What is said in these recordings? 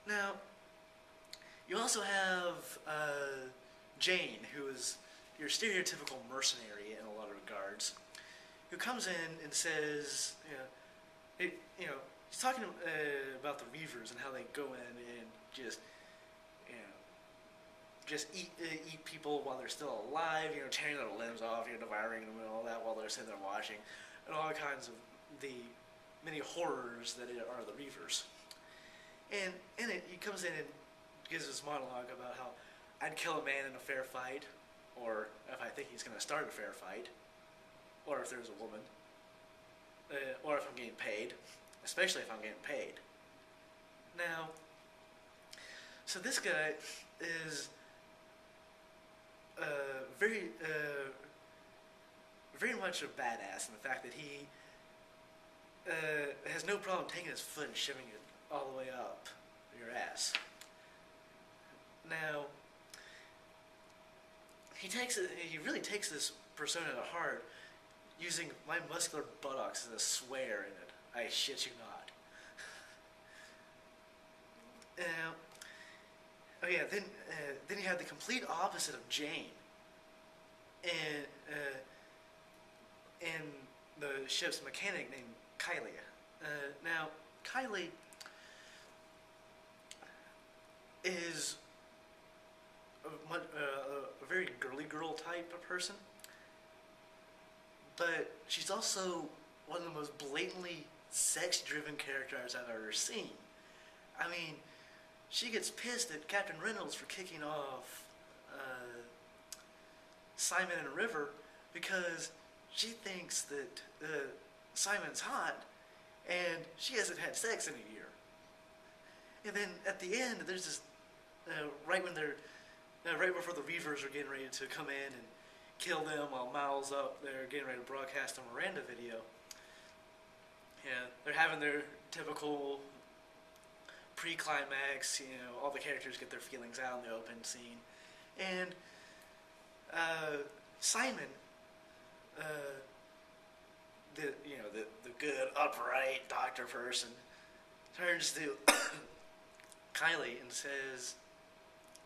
Now, you also have Jane, who is your stereotypical mercenary in a lot of regards, who comes in and says, he's talking about the Reavers and how they go in and just, just eat people while they're still alive, tearing their limbs off, devouring them and all that while they're sitting there watching, and all kinds of the many horrors that are the Reavers. And in it, he comes in and gives this monologue about how I'd kill a man in a fair fight, or if I think he's going to start a fair fight, or if there's a woman, or if I'm getting paid, especially if I'm getting paid. Now, so this guy is very much a badass in the fact that he has no problem taking his foot and shoving it all the way up your ass. Now, he really takes this persona to heart, using my muscular buttocks as a swear in it. I shit you not. Then you have the complete opposite of Jane, and the ship's mechanic named Kylie. Now, Kylie is a very girly girl type of person, but she's also one of the most blatantly sex-driven characters I've ever seen. I mean, she gets pissed at Captain Reynolds for kicking off Simon and River because she thinks that Simon's hot and she hasn't had sex in a year. And then at the end, there's this right before the Reavers are getting ready to come in and kill them while Miles up there getting ready to broadcast a Miranda video. Yeah, they're having their typical pre-climax, all the characters get their feelings out in the open scene. And Simon, the good, upright doctor person, turns to Kylie and says,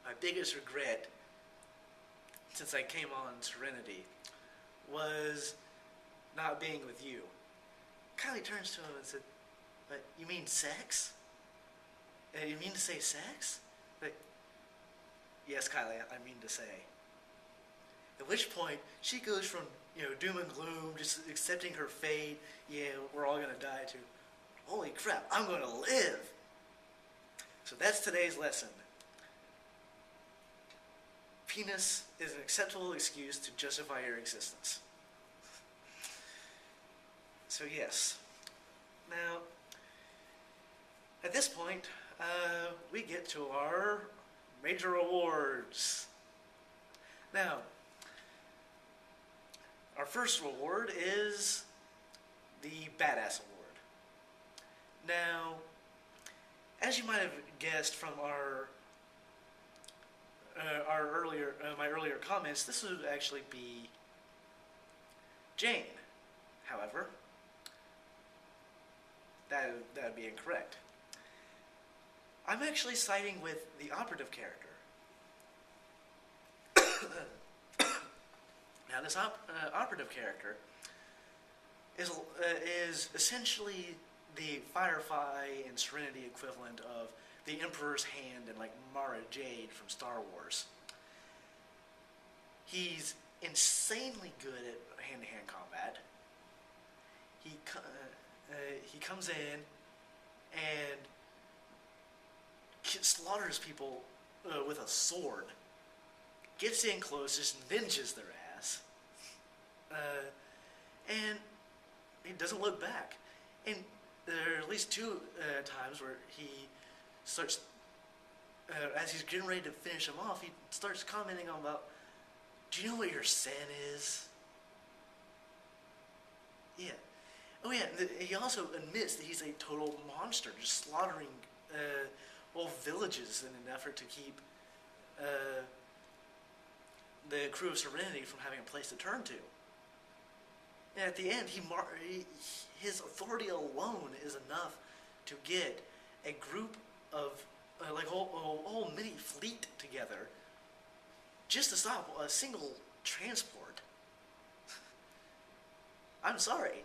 my biggest regret since I came on Serenity was not being with you. Kylie turns to him and said, but you mean sex? You mean to say sex? Like, yes, Kylie, I mean to say. At which point, she goes from, doom and gloom, just accepting her fate, we're all going to die, to, holy crap, I'm going to live. So that's today's lesson. Penis is an acceptable excuse to justify your existence. So yes. Now, at this point, we get to our major awards. Now, our first award is the Badass Award. Now, as you might have guessed from my earlier comments, this would actually be Jane. However, that would be incorrect. I'm actually siding with the operative character. Now, this operative character is essentially the Firefly and Serenity equivalent of the Emperor's Hand and like Mara Jade from Star Wars. He's insanely good at hand-to-hand combat. He comes in and slaughters people with a sword. Gets in close, just ninjas their ass. And he doesn't look back. And there are at least two times where he starts, as he's getting ready to finish him off, he starts commenting on about, do you know what your sin is? Yeah. Oh yeah, he also admits that he's a total monster, just slaughtering whole villages in an effort to keep the crew of Serenity from having a place to turn to. And at the end, his authority alone is enough to get a group of like a whole mini fleet together just to stop a single transport. I'm sorry.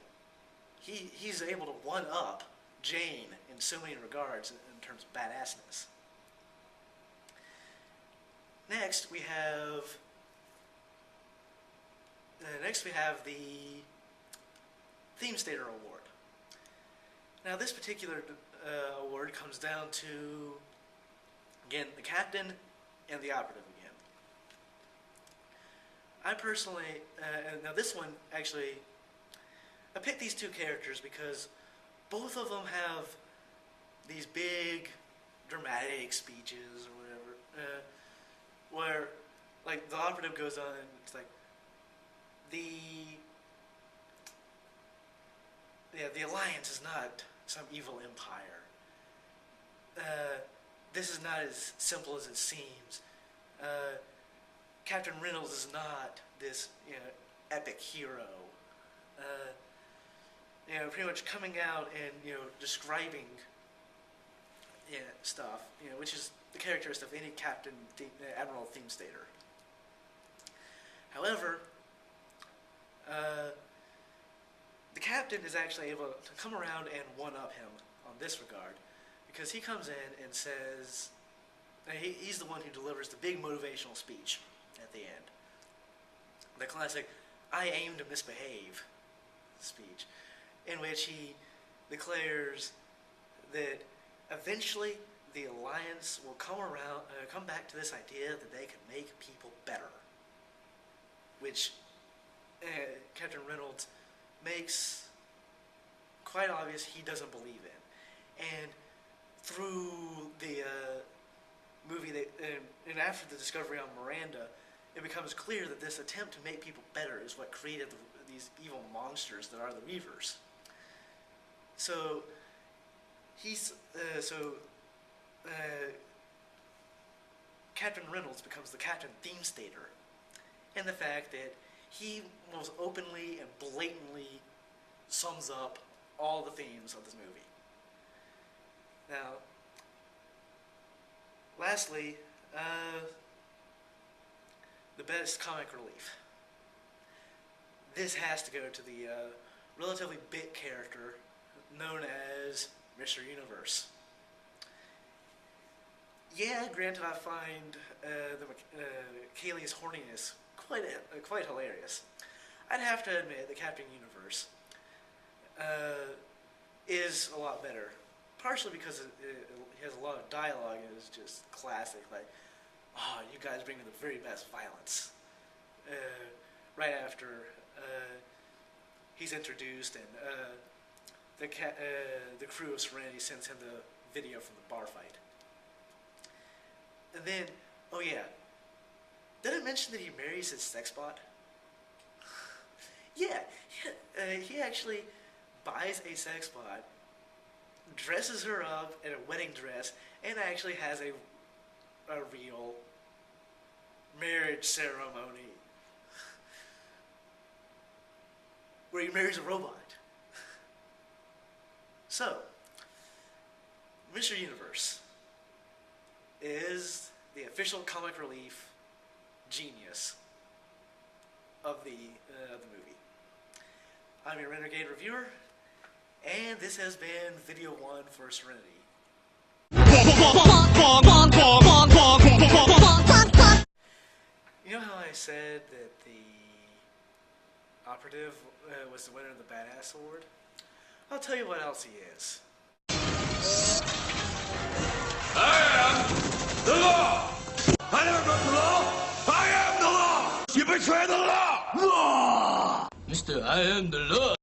He's able to one-up Jane in so many regards in terms of badassness. Next we have the Theme Stater Award. Now this particular award comes down to, again, the captain and the operative again. I personally, now this one actually, I picked these two characters because both of them have these big dramatic speeches or whatever, where like the operative goes on and it's like, the Alliance is not some evil empire. This is not as simple as it seems. Captain Reynolds is not this, epic hero. Pretty much coming out and, describing stuff, which is the characteristic of any Admiral Theme Stater. However, the captain is actually able to come around and one-up him on this regard, because he comes in and says, he's the one who delivers the big motivational speech at the end. The classic, "I aim to misbehave" speech, in which he declares that eventually the Alliance will come back to this idea that they can make people better, which Captain Reynolds makes quite obvious he doesn't believe in. And through the movie, and after the discovery on Miranda, it becomes clear that this attempt to make people better is what created these evil monsters that are the Reavers. So Captain Reynolds becomes the Captain Theme Stater, and the fact that he most openly and blatantly sums up all the themes of this movie. Now, lastly, the best comic relief. This has to go to the relatively big character known as Mr. Universe. Yeah, granted, I find Kaylee's horniness quite hilarious. I'd have to admit that Captain Universe is a lot better, partially because it has a lot of dialogue and it's just classic, like, "Oh, you guys bring me the very best violence." Right after he's introduced and the crew of Serenity sends him the video from the bar fight. And then, oh yeah, did I mention that he marries his sex bot? Yeah, he actually buys a sex bot, dresses her up in a wedding dress, and actually has a real marriage ceremony where he marries a robot. So, Mr. Universe is the official comic relief genius of the movie. I'm your Renegade Reviewer, and this has been Video 1 for Serenity. You know how I said that the operative was the winner of the Badass Award? I'll tell you what else he is. I am the law! I never broke the law! I am the law! You betray the law! Law! Mister, I am the law!